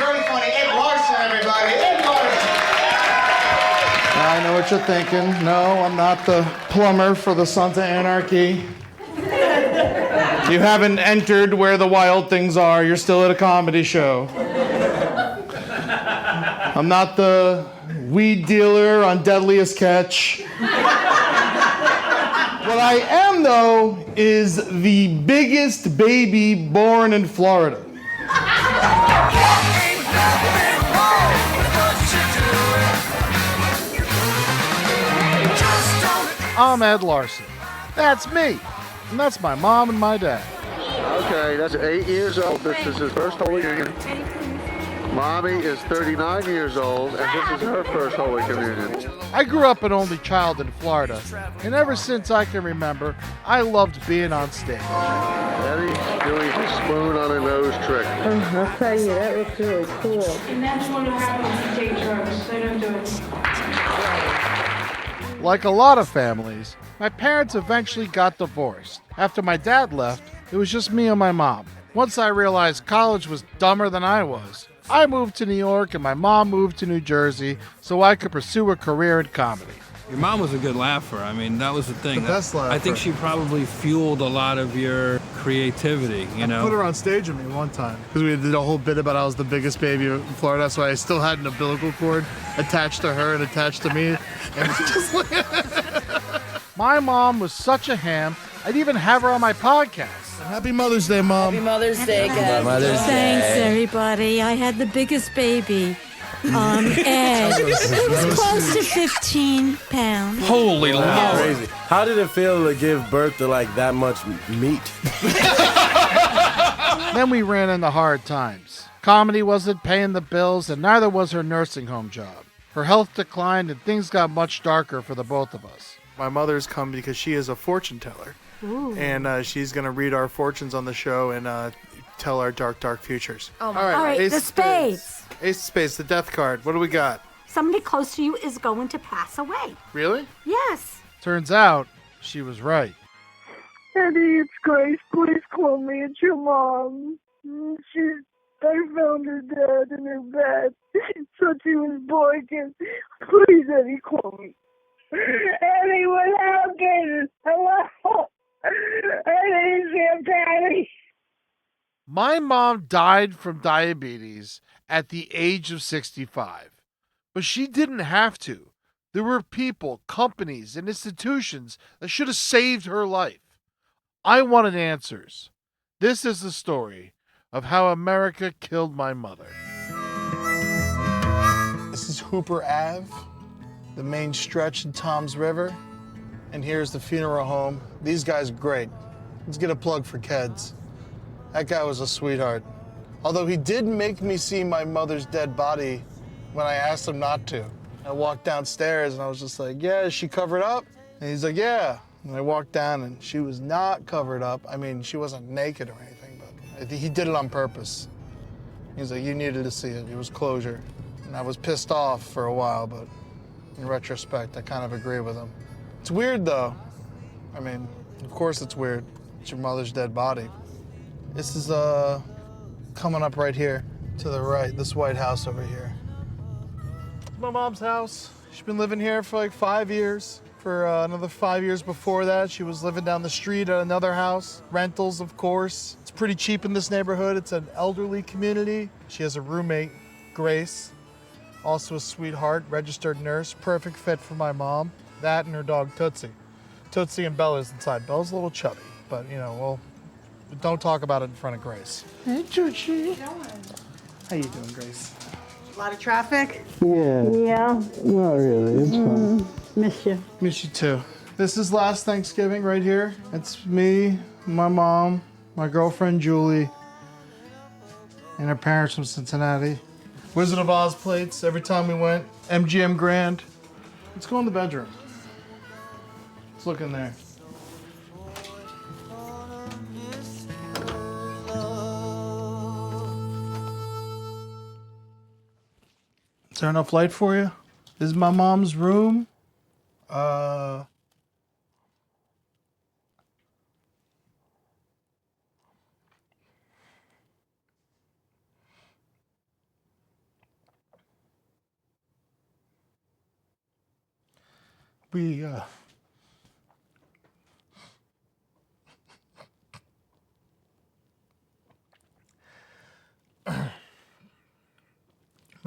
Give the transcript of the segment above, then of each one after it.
very funny. Ed Larson, everybody. Ed Larson. I know what you're thinking. No, I'm not the plumber for the Sons of Anarchy. You haven't entered where the wild things are. You're still at a comedy show. I'm not the weed dealer on Deadliest Catch. What I am, though, is the biggest baby born in Florida. I'm Ed Larson. That's me. And that's my mom and my dad. Okay, that's 8 years old. This is his first Holy Communion. Mommy is 39 years old, and this is her first Holy Communion. I grew up an only child in Florida, and ever since I can remember, I loved being on stage. Eddie's doing a spoon on a nose trick. I'll tell you, that looks really cool. And that's what happens when you take drugs. They don't do it. Like a lot of families, my parents eventually got divorced. After my dad left, it was just me and my mom. Once I realized college was dumber than I was, I moved to New York and my mom moved to New Jersey so I could pursue a career in comedy. Your mom was a good laugher. I mean, that was the thing. The best laugher. I think she probably fueled a lot of your creativity, you know? I put her on stage with me one time because we did a whole bit about I was the biggest baby in Florida, so I still had an umbilical cord attached to her and attached to me. And it's just like my mom was such a ham, I'd even have her on my podcast. Happy Mother's Day, Mom. Happy Mother's Day, guys. Thanks, everybody. I had the biggest baby. Ed. He was close to 15 pounds. Holy Lord. Crazy. How did it feel to give birth to like that much meat? Then we ran into hard times. Comedy wasn't paying the bills, and neither was her nursing home job. Her health declined, and things got much darker for the both of us. My mother's come because she is a fortune teller. Ooh. And she's going to read our fortunes on the show and tell our dark, dark futures. Oh, all right, Ace the of spades. Ace of spades, the death card. What do we got? Somebody close to you is going to pass away. Really? Yes. Turns out she was right. Eddie, it's Grace. Please call me. It's your mom. I found her dead in her bed. So she was barking. Please, Eddie, call me. Eddie, what happened? Hello? Eddie, Patty. My mom died from diabetes at the age of 65. But she didn't have to. There were people, companies, and institutions that should have saved her life. I wanted answers. This is the story of how America killed my mother. This is Hooper Ave, the main stretch in Toms River. And here's the funeral home. These guys are great. Let's get a plug for Keds. That guy was a sweetheart. Although he did make me see my mother's dead body when I asked him not to. I walked downstairs and I was just like, yeah, is she covered up? And he's like, yeah. And I walked down and she was not covered up. I mean, she wasn't naked or anything, but he did it on purpose. He's like, you needed to see it. It was closure. And I was pissed off for a while, but in retrospect, I kind of agree with him. It's weird though. I mean, of course it's weird. It's your mother's dead body. This is coming up right here to the right, this white house over here. It's my mom's house. She's been living here for like 5 years. For another 5 years before that, she was living down the street at another house. Rentals, of course. It's pretty cheap in this neighborhood. It's an elderly community. She has a roommate, Grace, also a sweetheart, registered nurse, perfect fit for my mom. That and her dog, Tootsie. Tootsie and Bella's inside. Bella's a little chubby, but you know, well, don't talk about it in front of Grace. Hey, Tootsie. How you doing, Grace? A lot of traffic? Yeah. Not really, it's fine. Miss you. Miss you too. This is last Thanksgiving right here. It's me, my mom, my girlfriend Julie, and her parents from Cincinnati. Wizard of Oz plates every time we went. MGM Grand. Let's go in the bedroom. Let's look in there. Is there enough light for you? This is my mom's room. My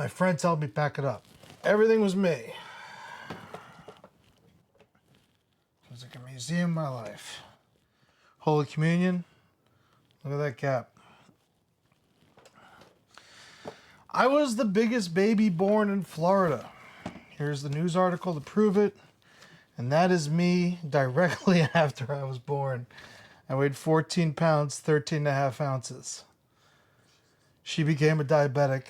friends helped me pack it up. Everything was me. It was like a museum of my life. Holy Communion. Look at that cap. I was the biggest baby born in Florida. Here's the news article to prove it. And that is me directly after I was born. I weighed 14 pounds, 13 and a half ounces. She became a diabetic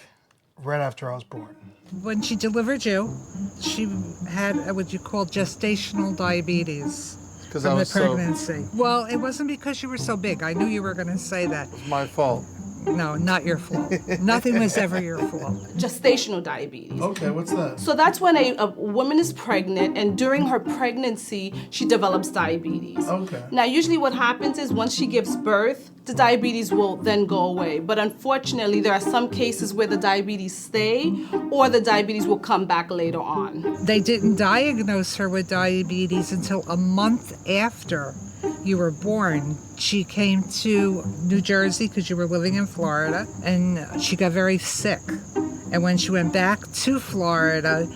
right after I was born. When she delivered you, she had what you call gestational diabetes from the pregnancy. Well, it wasn't because you were so big. I knew you were going to say that. It's my fault. No, not your fault. Nothing was ever your fault. Gestational diabetes. Okay, what's that? So that's when a woman is pregnant, and during her pregnancy, she develops diabetes. Okay. Now, usually what happens is once she gives birth, the diabetes will then go away. But unfortunately, there are some cases where the diabetes stay, or the diabetes will come back later on. They didn't diagnose her with diabetes until a month after you were born. She came to New Jersey because you were living in Florida, and she got very sick. And when she went back to Florida,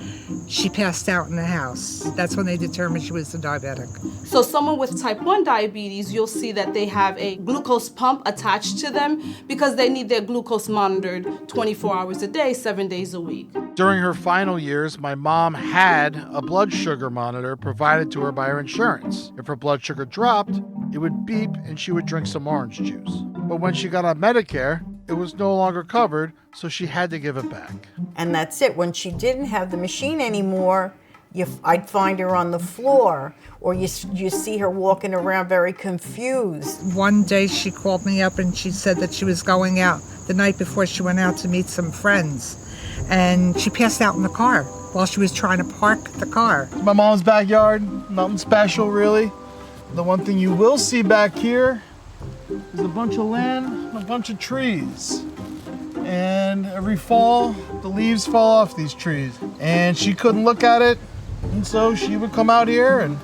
she passed out in the house. That's when they determined she was a diabetic. So someone with type 1 diabetes, you'll see that they have a glucose pump attached to them because they need their glucose monitored 24 hours a day, 7 days a week. During her final years, my mom had a blood sugar monitor provided to her by her insurance. If her blood sugar dropped, it would beep and she would drink some orange juice. But when she got on Medicare, it was no longer covered, so she had to give it back. And that's it. When she didn't have the machine anymore, I'd find her on the floor, or you see her walking around very confused. One day she called me up and she said that she was going out the night before she went out to meet some friends. And she passed out in the car while she was trying to park the car. My mom's backyard, nothing special really. The one thing you will see back here is a bunch of land and a bunch of trees. And every fall, the leaves fall off these trees. And she couldn't look at it, and so she would come out here and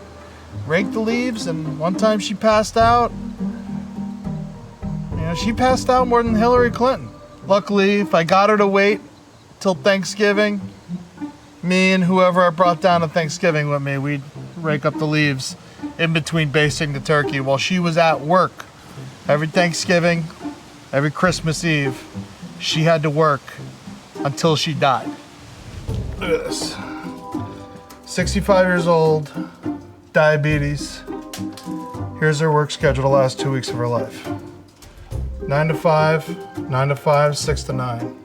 rake the leaves. And one time she passed out. You know, she passed out more than Hillary Clinton. Luckily, if I got her to wait till Thanksgiving, me and whoever I brought down to Thanksgiving with me, we'd rake up the leaves in between basting the turkey while she was at work. Every Thanksgiving, every Christmas Eve, she had to work until she died. Look at this. 65 years old, diabetes. Here's her work schedule the last 2 weeks of her life. 9 to 5, 9 to 5, 6 to 9.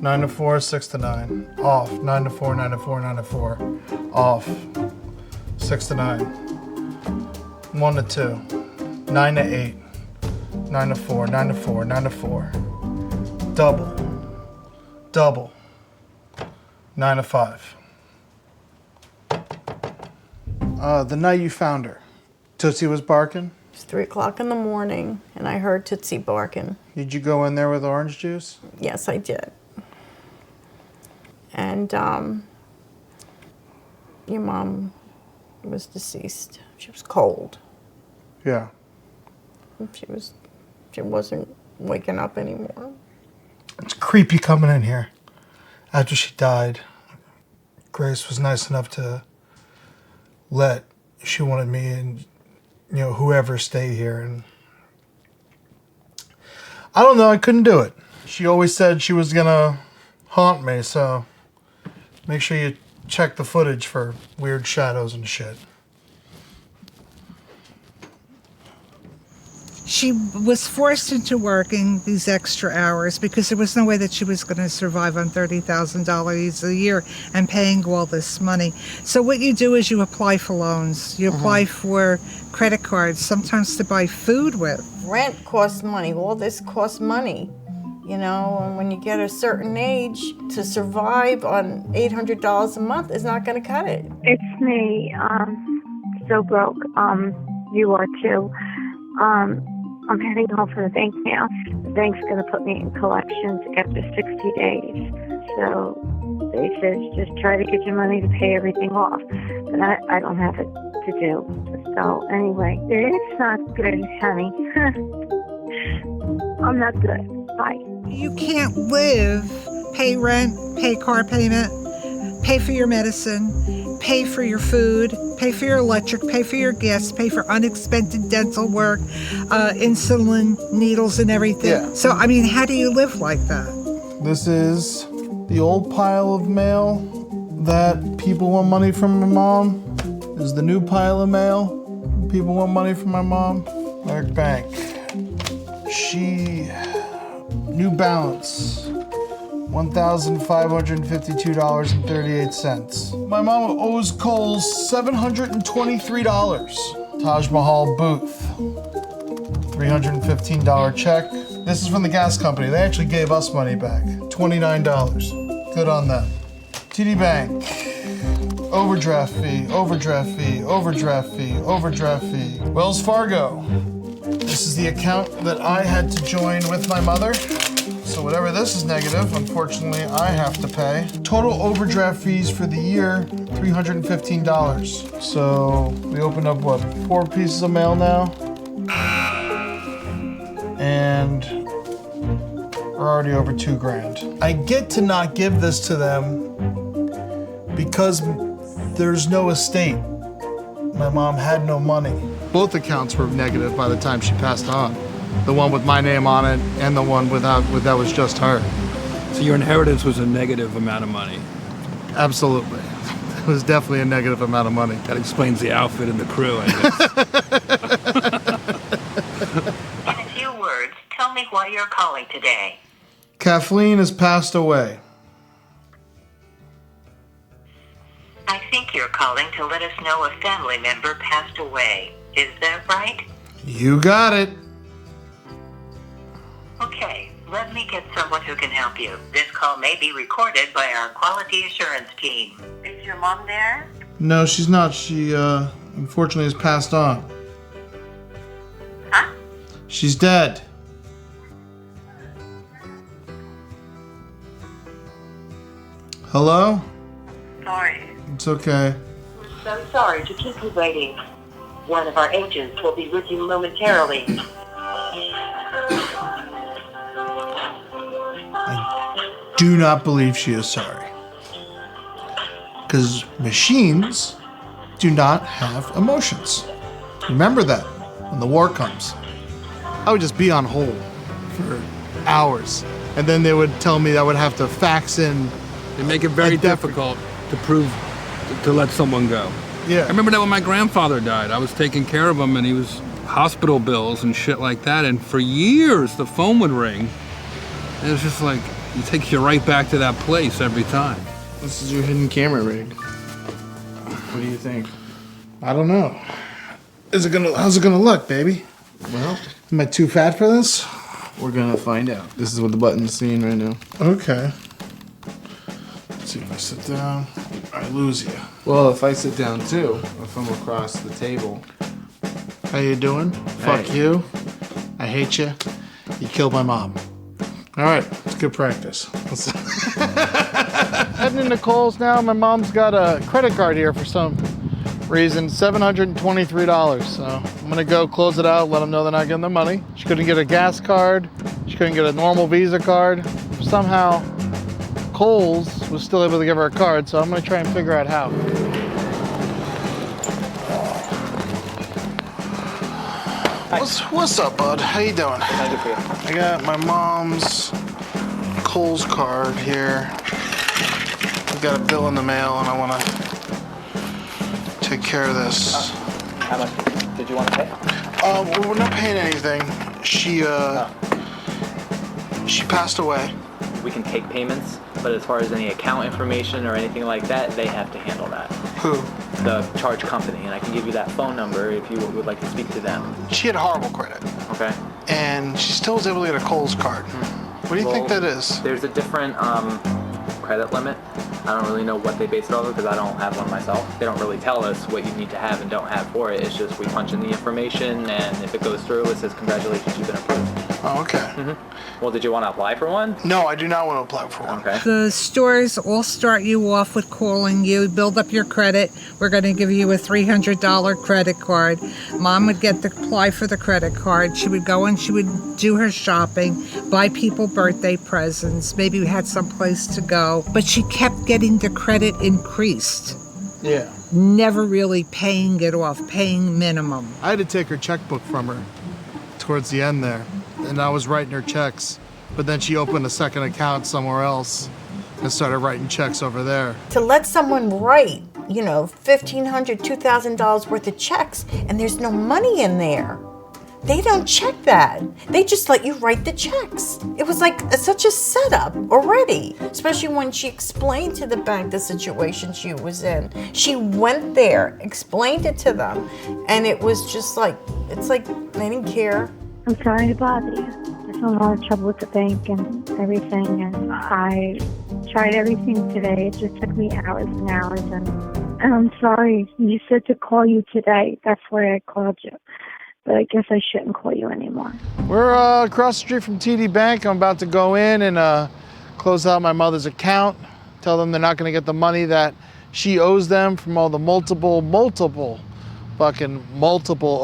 9 to 4, 6 to 9. Off, 9 to 4, 9 to 4, 9 to 4. Off, 6 to 9. 1 to 2, 9 to 8. 9 to 4, 9 to 4, 9 to 4. Double. 9 to 5. The night you found her, Tootsie was barking? It was 3 o'clock in the morning, and I heard Tootsie barking. Did you go in there with orange juice? Yes, I did. And your mom was deceased. She was cold. Yeah. She wasn't waking up anymore. It's creepy coming in here. After she died, Grace was nice enough to let, she wanted me and, whoever stay here. And I don't know, I couldn't do it. She always said she was gonna haunt me, so make sure you check the footage for weird shadows and shit. She was forced into working these extra hours because there was no way that she was going to survive on $30,000 a year and paying all this money. So what you do is you apply for loans. You apply for credit cards, sometimes to buy food with. Rent costs money. All this costs money. And when you get a certain age, to survive on $800 a month is not going to cut it. It's me. So broke. You are too. I'm heading home from the bank now. The bank's going to put me in collections after 60 days. So They said just try to get your money to pay everything off. But I don't have it to do. So anyway, it's not good, honey. I'm not good. Bye. You can't live, pay rent, pay car payment, pay for your medicine, pay for your food, pay for your electric, pay for your gas, pay for unexpected dental work, insulin, needles and everything. Yeah. So, I mean, how do you live like that? This is the old pile of mail that people want money from my mom. This is the new pile of mail. People want money from my mom. Merrick Bank. New Balance. $1,552.38. My mom owes Kohls $723. Taj Mahal booth. $315 check. This is from the gas company. They actually gave us money back. $29. Good on them. TD Bank. Overdraft fee, overdraft fee, overdraft fee, overdraft fee. Wells Fargo. This is the account that I had to join with my mother. So whatever this is negative, unfortunately, I have to pay. Total overdraft fees for the year, $315. So we opened up, what, 4 pieces of mail now? And we're already over $2,000. I get to not give this to them because there's no estate. My mom had no money. Both accounts were negative by the time she passed on. The one with my name on it and the one without, that was just her. So your inheritance was a negative amount of money? Absolutely. It was definitely a negative amount of money. That explains the outfit and the crew, I guess. In a few words, tell me why you're calling today. Kathleen has passed away. I think you're calling to let us know a family member passed away. Is that right? You got it. Okay, let me get someone who can help you. This call may be recorded by our quality assurance team. Is your mom there? No, she's not. She, unfortunately has passed on. Huh? She's dead. Hello? Sorry. It's okay. So sorry to keep you waiting. One of our agents will be with you momentarily. I do not believe she is sorry. Because machines do not have emotions. Remember that when the war comes. I would just be on hold for hours. And then they would tell me that I would have to fax in. They make it very difficult to prove, to let someone go. Yeah. I remember that when my grandfather died. I was taking care of him and he was hospital bills and shit like that. And for years, the phone would ring. And it was just like, it takes you right back to that place every time. This is your hidden camera rig. What do you think? I don't know. How's it gonna look, baby? Well, am I too fat for this? We're gonna find out. This is what the button's seeing right now. Okay. Let's see if I sit down, I lose you. Well, if I sit down too, if I'm across the table. How you doing? Fuck you. I hate you. You killed my mom. All right, it's good practice. Heading into Kohls now. My mom's got a credit card here for some reason, $723. So I'm gonna go close it out, let them know they're not getting their money. She couldn't get a gas card. She couldn't get a normal Visa card. Somehow, Kohls was still able to give her a card, so I'm gonna try and figure out how. What's up, bud? How you doing? How's it for you? I got my mom's Kohls card here. I've got a bill in the mail, and I want to take care of this. How much did you want to pay? Well, we're not paying anything. She passed away. We can take payments, but as far as any account information or anything like that, they have to handle that. Who? The charge company, and I can give you that phone number if you would like to speak to them. She had horrible credit. Okay. And she still was able to get a Kohls card. What do you think that is? There's a different credit limit. I don't really know what they base it off of because I don't have one myself. They don't really tell us what you need to have and don't have for it. It's just we punch in the information, and if it goes through, it says congratulations, you've been approved. Oh, okay. Well, did you want to apply for one? No, I do not want to apply for one. Okay. The stores all start you off with calling you, build up your credit. We're going to give you a $300 credit card. Mom would get to apply for the credit card. She would go and she would do her shopping, buy people birthday presents. Maybe we had some place to go. But she kept getting the credit increased. Yeah. Never really paying it off, paying minimum. I had to take her checkbook from her towards the end there, and I was writing her checks. But then she opened a second account somewhere else and started writing checks over there. To let someone write, $1,500, $2,000 worth of checks, and there's no money in there. They don't check that. They just let you write the checks. It was like such a setup already, especially when she explained to the bank the situation she was in. She went there, explained it to them, and it was just like, it's like they didn't care. I'm sorry to bother you. There's a lot of trouble with the bank and everything, and I tried everything today. It just took me hours and hours, and I'm sorry. You said to call you today. That's why I called you. But I guess I shouldn't call you anymore. We're across the street from TD Bank. I'm about to go in and close out my mother's account. Tell them they're not going to get the money that she owes them from all the multiple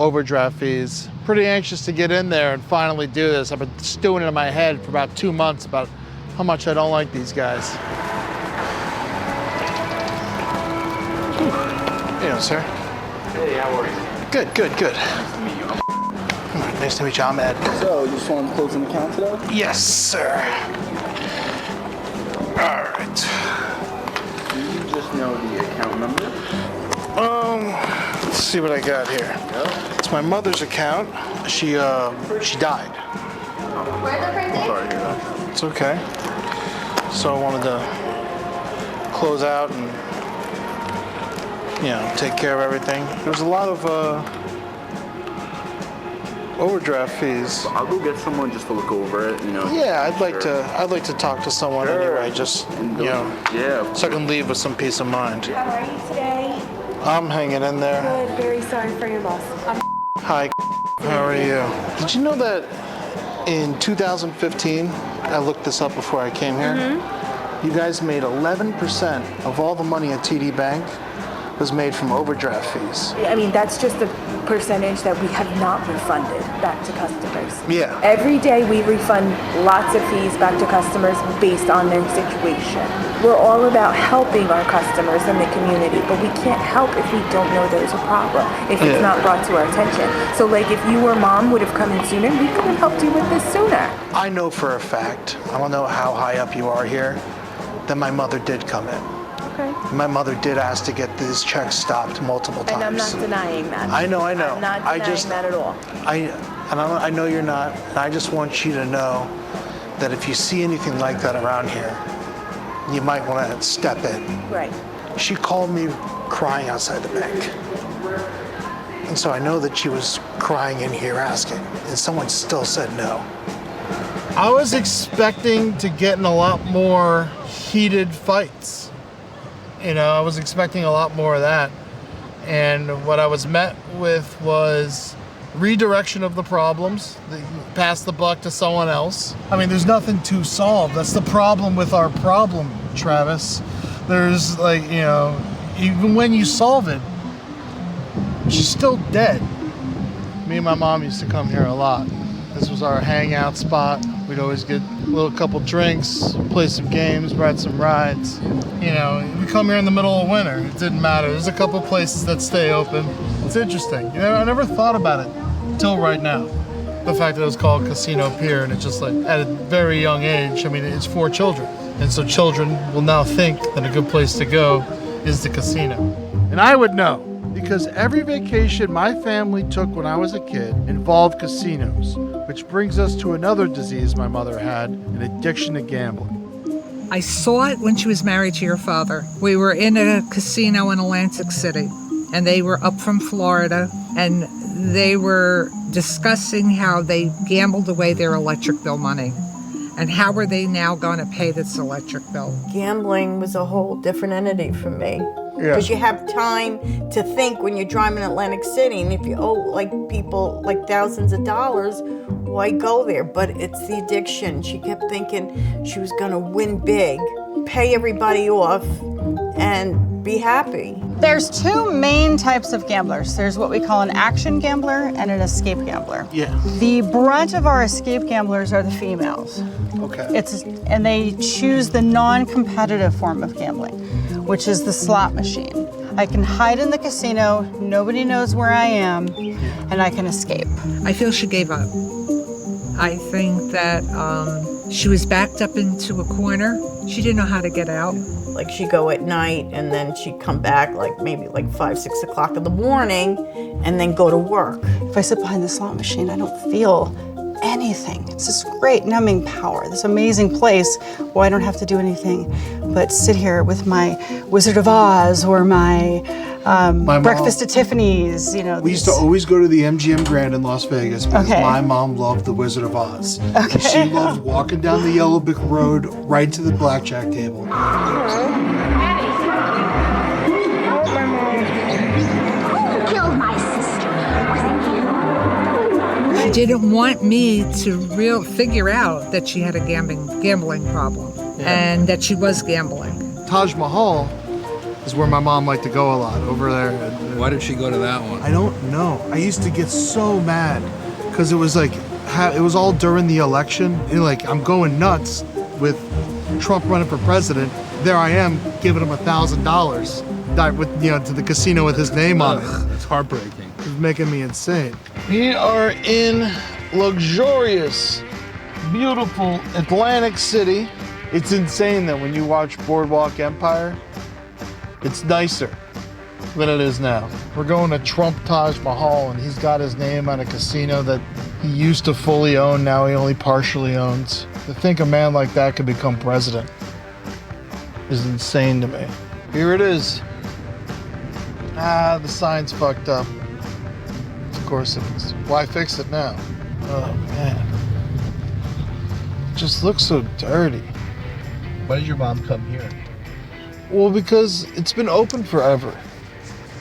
overdraft fees. Pretty anxious to get in there and finally do this. I've been stewing it in my head for about 2 months about how much I don't like these guys. Hey, sir. Hey, how are you? Good. Nice to meet you. Nice to meet you. I'm Ed. So, you just want to close an account today? Yes, sir. All right. Do you just know the account number? Let's see what I got here. It's my mother's account. She died. Sorry to hear that. It's okay. So I wanted to close out and, take care of everything. There's a lot of overdraft fees. I'll go get someone just to look over it, Yeah, I'd like to talk to someone anyway, just Yeah. so I can leave with some peace of mind. How are you today? I'm hanging in there. Good. Very sorry for your loss. Hi, how are you? Did you know that in 2015, I looked this up before I came here, you guys made 11% of all the money at TD Bank was made from overdraft fees. I mean, that's just the percentage that we have not refunded back to customers. Yeah. Every day we refund lots of fees back to customers based on their situation. We're all about helping our customers in the community, but we can't help if we don't know there's a problem, if it's not brought to our attention. So like if you or mom would have come in sooner, we could have helped you with this sooner. I know for a fact, I don't know how high up you are here, that my mother did come in. Okay. My mother did ask to get these checks stopped multiple times. And I'm not denying that. I know. I'm not denying that at all. I know you're not. And I just want you to know that if you see anything like that around here, you might want to step in. Right. She called me crying outside the bank. And so I know that she was crying in here asking, and someone still said no. I was expecting to get in a lot more heated fights. I was expecting a lot more of that. And what I was met with was redirection of the problems, pass the buck to someone else. I mean, there's nothing to solve. That's the problem with our problem, Travis. There's even when you solve it, she's still dead. Me and my mom used to come here a lot. This was our hangout spot. We'd always get a couple drinks, play some games, ride some rides. We come here in the middle of winter. It didn't matter. There's a couple places that stay open. It's interesting. I never thought about it until right now. The fact that it was called Casino Pier, and it's just like at a very young age. I mean, it's for children. And so children will now think that a good place to go is the casino. And I would know, because every vacation my family took when I was a kid involved casinos, which brings us to another disease my mother had, an addiction to gambling. I saw it when she was married to your father. We were in a casino in Atlantic City, and they were up from Florida, and they were discussing how they gambled away their electric bill money. And how are they now going to pay this electric bill? Gambling was a whole different entity for me. Yeah. Because you have time to think when you're driving in Atlantic City, and if you owe like people like thousands of dollars, why go there? But it's the addiction. She kept thinking she was gonna win big, pay everybody off, and be happy. There's two main types of gamblers. There's what we call an action gambler and an escape gambler. Yeah. The brunt of our escape gamblers are the females. Okay. And they choose the non-competitive form of gambling, which is the slot machine. I can hide in the casino, nobody knows where I am, and I can escape. I feel she gave up. I think that she was backed up into a corner. She didn't know how to get out. Like she'd go at night and then she'd come back like maybe like 5, 6 o'clock in the morning and then go to work. If I sit behind the slot machine, I don't feel anything. It's this great numbing power, this amazing place where I don't have to do anything but sit here with my Wizard of Oz or my breakfast at Tiffany's. You know, we used to always go to the MGM Grand in Las Vegas because my mom loved the Wizard of Oz. Okay. She loved walking down the Yellow Brick Road right to the blackjack table. She didn't want me to figure out that she had a gambling problem and that she was gambling. Taj Mahal is where my mom liked to go a lot, over there. Why did she go to that one? I don't know. I used to get so mad because it was like, it was all during the election. And like, I'm going nuts with Trump running for president. There I am giving him $1,000 with, to the casino with his name on it. It's heartbreaking. It's making me insane. We are in luxurious, beautiful Atlantic City. It's insane that when you watch Boardwalk Empire, it's nicer than it is now. We're going to Trump Taj Mahal, and he's got his name on a casino that he used to fully own, now he only partially owns. To think a man like that could become president is insane to me. Here it is. The sign's fucked up. Of course it is. Why fix it now? Oh man. It just looks so dirty. Why did your mom come here? Well, because it's been open forever.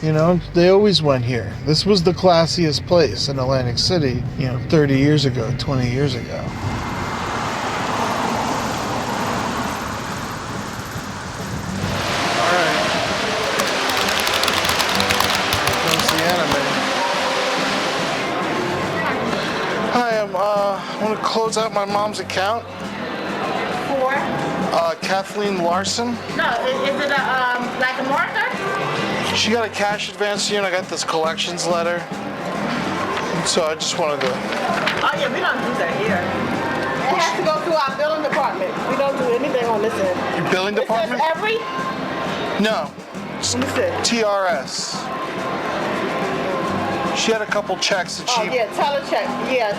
They always went here. This was the classiest place in Atlantic City, 30 years ago, 20 years ago. I want to close out my mom's account. For? Kathleen Larson. No, is it like a marker? She got a cash advance here, and I got this collections letter. So I just wanted to... Oh yeah, we don't do that here. It has to go through our billing department. We don't do anything on this end. Your billing department? It says every? No. TRS. She had a couple checks that she... Oh, yeah, telecheck. Yeah,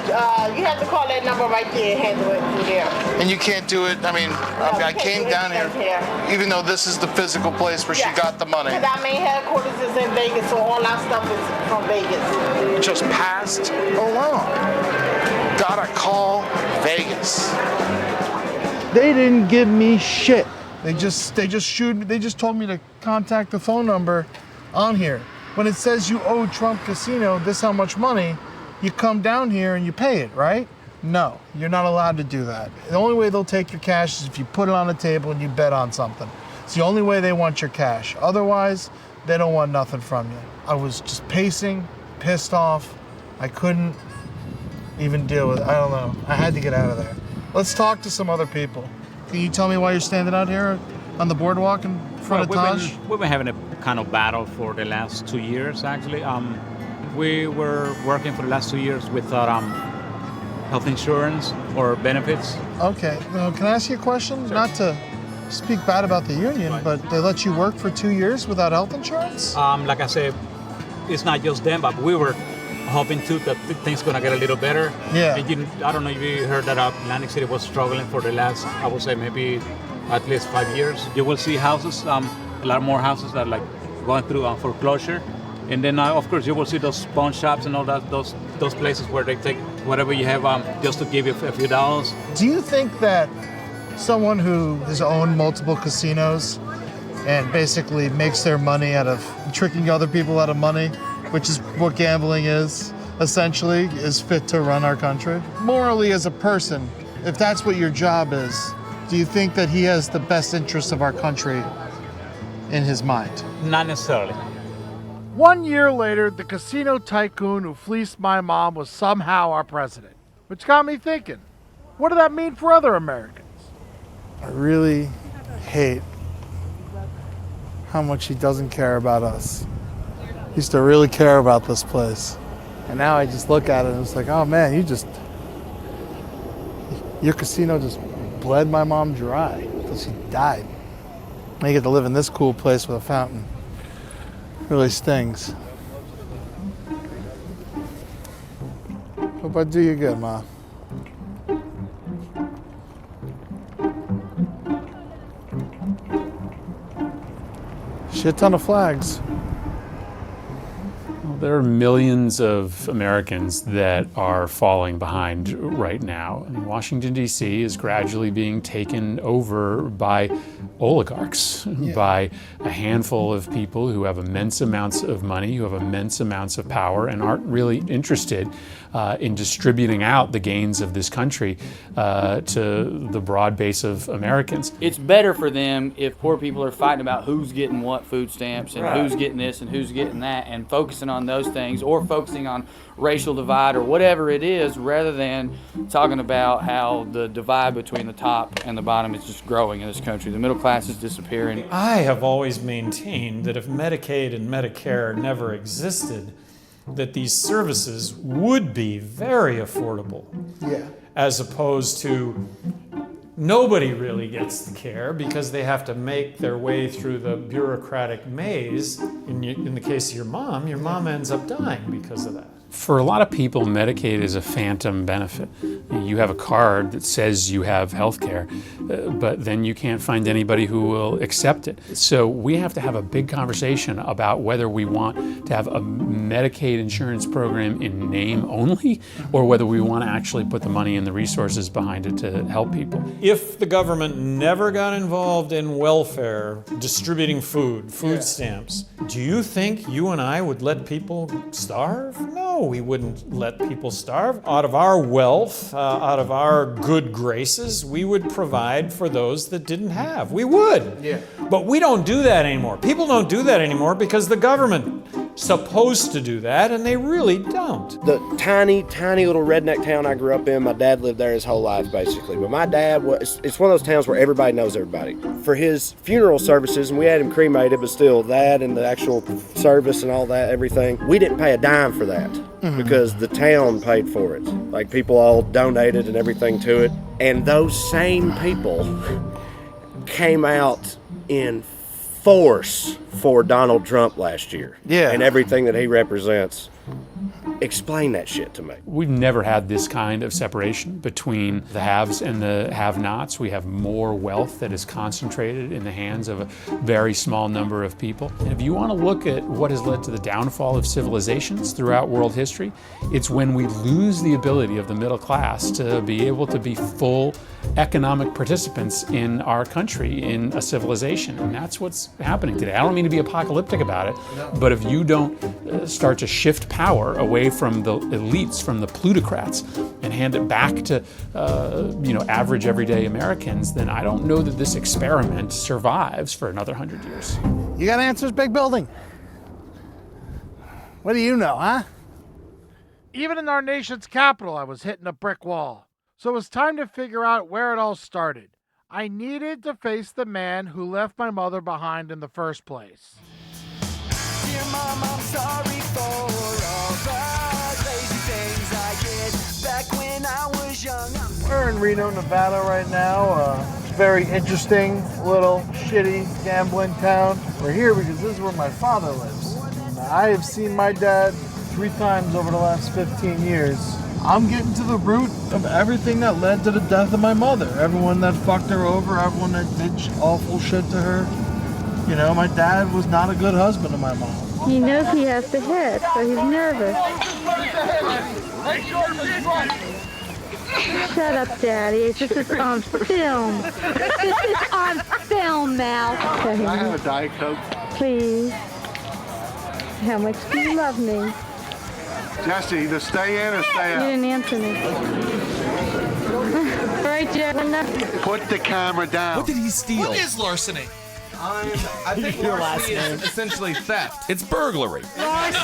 you have to call that number right there and handle it through there. And you can't do it, I came down here, even though this is the physical place where she got the money. Because our main headquarters is in Vegas, so all our stuff is from Vegas. Just passed along. Gotta call Vegas. They didn't give me shit. They just told me to contact the phone number on here. When it says you owe Trump Casino this how much money, you come down here and you pay it, right? No, you're not allowed to do that. The only way they'll take your cash is if you put it on the table and you bet on something. It's the only way they want your cash. Otherwise, they don't want nothing from you. I was just pacing, pissed off. I couldn't even deal with it. I don't know. I had to get out of there. Let's talk to some other people. Can you tell me why you're standing out here on the boardwalk in front of Taj? We've been having a kind of battle for the last 2 years, actually. We were working for the last 2 years without health insurance or benefits. Okay. Can I ask you a question? Sure. Not to speak bad about the union, but they let you work for 2 years without health insurance? Like I said, it's not just them, but we were hoping too that things gonna get a little better. Yeah. And I don't know if you heard that Atlantic City was struggling for the last, I would say maybe at least 5 years. You will see houses, a lot more houses that are like going through foreclosure. And then of course you will see those pawn shops and all that, those places where they take whatever you have, just to give you a few dollars. Do you think that someone who has owned multiple casinos and basically makes their money out of tricking other people out of money, which is what gambling is, essentially, is fit to run our country? Morally, as a person, if that's what your job is, do you think that he has the best interests of our country in his mind? Not necessarily. 1 year later, the casino tycoon who fleeced my mom was somehow our president, which got me thinking, what did that mean for other Americans? I really hate how much he doesn't care about us. He used to really care about this place. And now I just look at it and it's like, oh man, your casino just bled my mom dry until she died. Now you get to live in this cool place with a fountain. Really stings. Hope I do you good, Ma. Shit ton of flags. There are millions of Americans that are falling behind right now. And Washington, D.C. is gradually being taken over by oligarchs, by a handful of people who have immense amounts of money, who have immense amounts of power, and aren't really interested in distributing out the gains of this country to the broad base of Americans. It's better for them if poor people are fighting about who's getting what food stamps and who's getting this and who's getting that, and focusing on those things, or focusing on racial divide or whatever it is, rather than talking about how the divide between the top and the bottom is just growing in this country. The middle class is disappearing. I have always maintained that if Medicaid and Medicare never existed, that these services would be very affordable. As opposed to nobody really gets the care because they have to make their way through the bureaucratic maze. In the case of your mom ends up dying because of that. For a lot of people, Medicaid is a phantom benefit. You have a card that says you have health care, but then you can't find anybody who will accept it. So we have to have a big conversation about whether we want to have a Medicaid insurance program in name only, or whether we want to actually put the money and the resources behind it to help people. If the government never got involved in welfare, distributing food stamps, do you think you and I would let people starve? No, we wouldn't let people starve. Out of our wealth, out of our good graces, we would provide for those that didn't have. We would. But we don't do that anymore. People don't do that anymore because the government supposed to do that, and they really don't. The tiny little redneck town I grew up in, my dad lived there his whole life, basically. But my dad it's one of those towns where everybody knows everybody. For his funeral services, and we had him cremated, but still, that and the actual service and all that, everything, we didn't pay a dime for that because the town paid for it. Like, people all donated and everything to it. And those same people came out in force for Donald Trump last year. And everything that he represents. Explain that shit to me. We've never had this kind of separation between the haves and the have-nots. We have more wealth that is concentrated in the hands of a very small number of people. And if you want to look at what has led to the downfall of civilizations throughout world history, it's when we lose the ability of the middle class to be able to be full economic participants in our country, in a civilization. And that's what's happening today. I don't mean to be apocalyptic about it, but if you don't start to shift power away from the elites, from the plutocrats, and hand it back to average everyday Americans, then I don't know that this experiment survives for another 100 years. You got answers, big building? What do you know, huh? Even in our nation's capital, I was hitting a brick wall. So it was time to figure out where it all started. I needed to face the man who left my mother behind in the first place. Dear Mom, I'm sorry for all the crazy things I did back when I was young. We're in Reno, Nevada right now. Very interesting little shitty gambling town. We're here because this is where my father lives. I have seen my dad 3 times over the last 15 years. I'm getting to the root of everything that led to the death of my mother. Everyone that fucked her over, everyone that did awful shit to her. You know, my dad was not a good husband to my mom. He knows he has to hit, so he's nervous. Shut up, Daddy. This is on film. This is on film now. Can I have a Diet Coke? Please. How much do you love me? Jesse, either stay in or stay You out. didn't answer me. Right, Jeff? Put the camera down. What did he steal? What is larceny? I think Your last larceny name. is essentially theft. It's burglary. Roman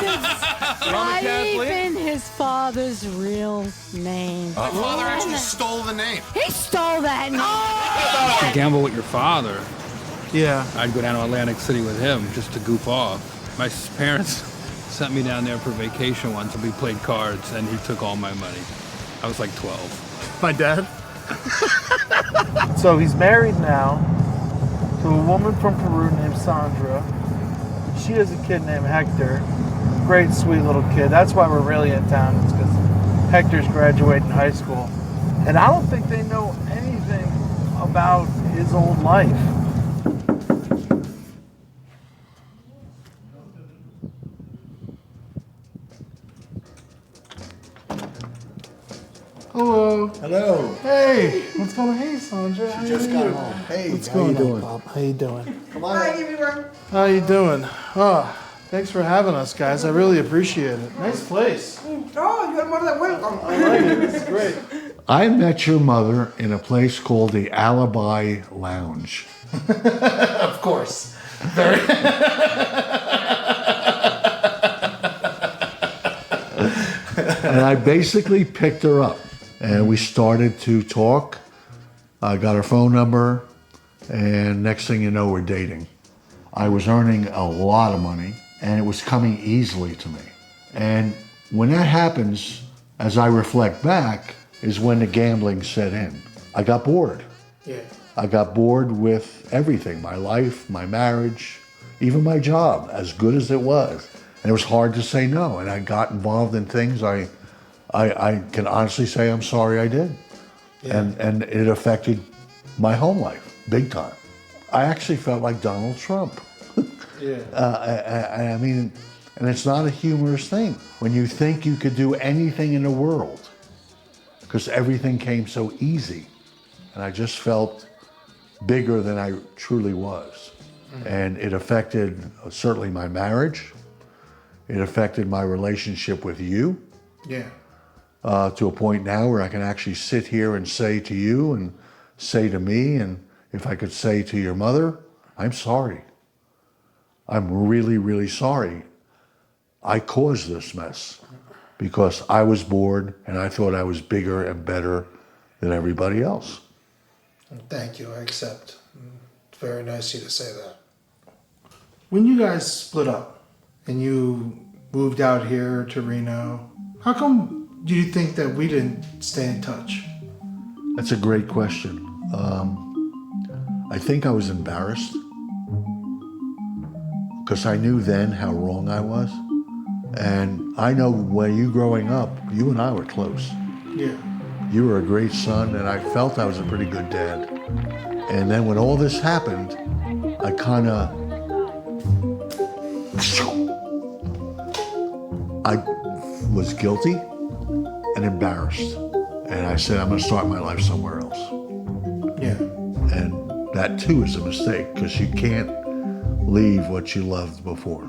Not Catholic? even his father's real name. My father actually stole the name. He stole that name. To gamble with your father. Yeah. I'd go down to Atlantic City with him just to goof off. My parents sent me down there for vacation once and we played cards and he took all my money. I was like 12. My dad? So he's married now to a woman from Peru named Sandra. She has a kid named Hector. Great, sweet little kid. That's why we're really in town. It's because Hector's graduating high school. And I don't think they know anything about his old life. Hello. Hello. Hey, what's going on? Hey, Sandra. How just are got you? home. Hey, what's how going you doing? on, Bob? How you doing? Come on. How you doing? Oh, thanks for having us, guys. I really appreciate it. Nice place. Oh, you're more than welcome. I like it. This is great. I met your mother in a place called the Alibi Lounge. Of course. Very. And I basically picked her up. And we started to talk. I got her phone number. And next thing you know, we're dating. I was earning a lot of money. And it was coming easily to me. And when that happens, as I reflect back, is when the gambling set in. I got bored. Yeah. I got bored with everything, my life, my marriage, even my job, as good as it was. And it was hard to say no. And I got involved in things I can honestly say I'm sorry I did. Yeah. And it affected my home life, big time. I actually felt like Donald Trump. Yeah. I mean, and it's not a humorous thing. When you think you could do anything in the world, because everything came so easy. And I just felt bigger than I truly was. And it affected certainly my marriage. It affected my relationship with you. Yeah. To a point now where I can actually sit here and say to you and say to me, and if I could say to your mother, I'm sorry. I'm really, really sorry. I caused this mess because I was bored and I thought I was bigger and better than everybody else. Thank you. I accept. It's very nice of you to say that. When you guys split up and you moved out here to Reno, how come do you think that we didn't stay in touch? That's a great question. I think I was embarrassed because I knew then how wrong I was. And I know when you growing up, you and I were close. Yeah. You were a great son, and I felt I was a pretty good dad. And then when all this happened, I kind of, I was guilty and embarrassed. And I said, I'm going to start my life somewhere else. Yeah. And that too is a mistake because you can't leave what you loved before.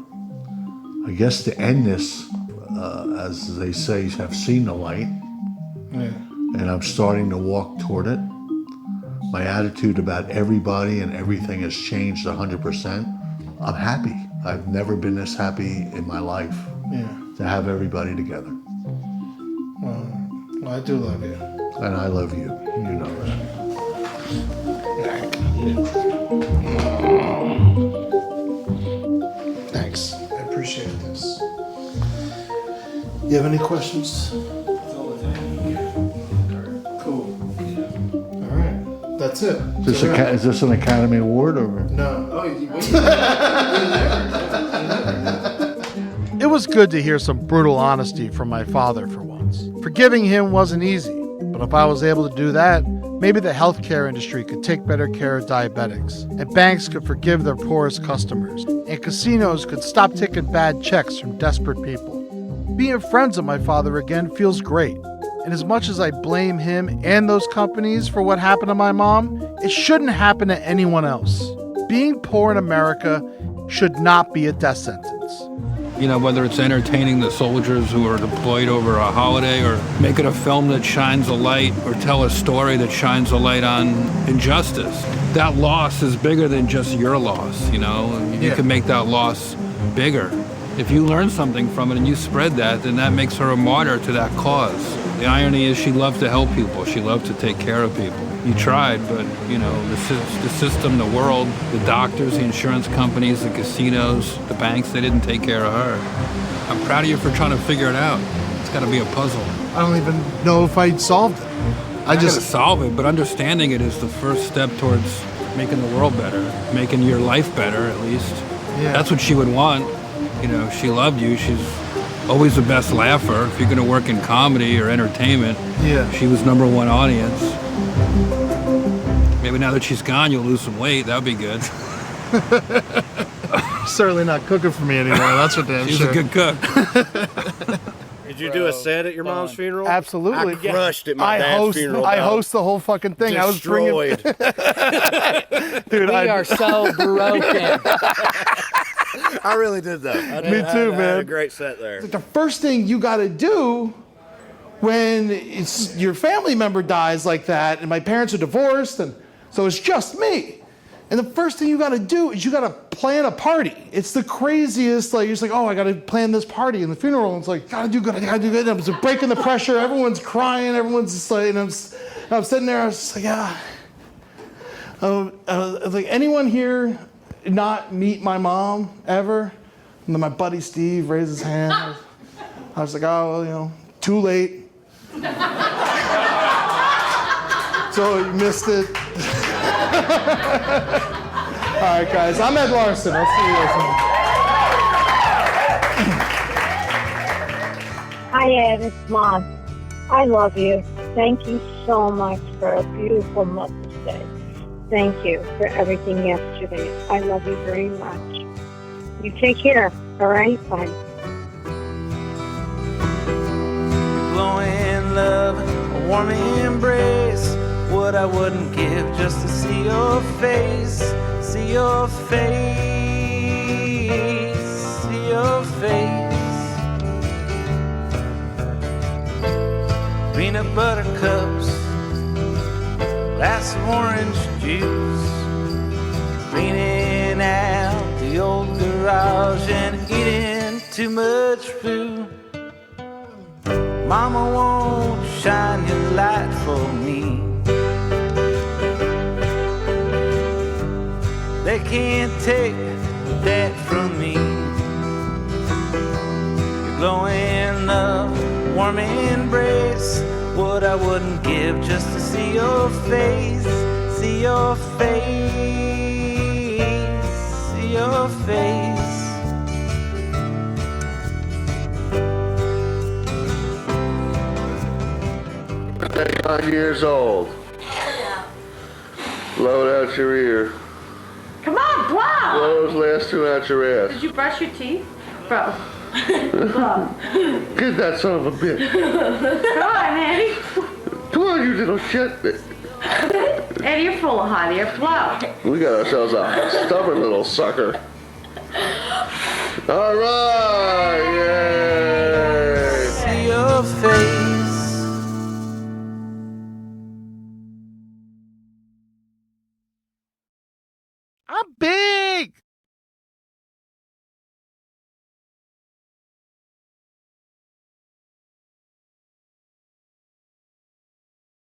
I guess to end this, as they say, have seen the light. Yeah. And I'm starting to walk toward it. My attitude about everybody and everything has changed 100%. I'm happy. I've never been this happy in my life. Yeah. To have everybody together. Well, I do love you. And I love you. You know that. Thanks. I appreciate this. You have any questions? Cool. All right. That's it. Is this an Academy Award or? No. It was good to hear some brutal honesty from my father for once. Forgiving him wasn't easy, but if I was able to do that, Maybe the healthcare industry could take better care of diabetics, and banks could forgive their poorest customers, and casinos could stop taking bad checks from desperate people. Being friends with my father again feels great, and as much as I blame him and those companies for what happened to my mom, it shouldn't happen to anyone else. Being poor in America should not be a death sentence. You know, whether it's entertaining the soldiers who are deployed over a holiday, or making a film that shines a light, or tell a story that shines a light on injustice. That loss is bigger than just your loss, you know? You can make that loss bigger. If you learn something from it and you spread that, then that makes her a martyr to that cause. The irony is she loved to help people. She loved to take care of people. You tried, but, you know, the system, the world, the doctors, the insurance companies, the casinos, the banks, they didn't take care of her. I'm proud of you for trying to figure it out. It's got to be a puzzle. I don't even know if I solved it. I just solve it, but understanding it is the first step towards making the world better, making your life better, at least. Yeah. That's what she would want. You know, she loved you. She's always the best laugher. If you're going to work in comedy or entertainment, she was #1 audience. Maybe now that she's gone, you'll lose some weight. That would be good. Certainly not cooking for me anymore. That's for damn She's sure. a good cook. Did you do a set at your mom's funeral? Absolutely. I crushed at my dad's funeral. I host the whole fucking thing. Destroyed. Dude, We are so broken. I really did though. Me too, I man. had a great set there. The first thing you got to do when it's your family member dies like that, and my parents are divorced, and so it's just me. And the first thing you got to do is you got to plan a party. It's the craziest. Like, you're just like, oh, I got to plan this party in the funeral. And it's like, gotta do good. And I'm just breaking the pressure. Everyone's crying. Everyone's just like, and I'm sitting there. I was just like, yeah. Like, anyone here not meet my mom ever? And then my buddy Steve raised his hand. I was like, oh, well, you know, too late. So you missed it. All right, guys. I'm Ed Larson. I'll see you guys Hi, Ed. It's Mom. I love you. Thank you so much for a beautiful Mother's Day. Thank you for everything yesterday. I love you very much. You take care. All right? Bye. Glowing love, a warm embrace. What I wouldn't give just to see your face, see your face, see your face. Peanut butter cups, glass of orange juice, cleaning out the old garage and eating too much food. Mama, won't shine your light for me. They can't take that from me. Your glowing love, warm embrace. What I wouldn't give just to see your face, see your face, see your face. 39 years old. Blow it out your ear. Come on, blow! Blow those last two out your ass. Did you brush your teeth? Bro. Blow. Get that son of a bitch. Come on, Eddie. Come on, you little shit. Eddie, you're full of hot air. Blow. We got ourselves a stubborn little sucker. All right, yay! See your face. I'm big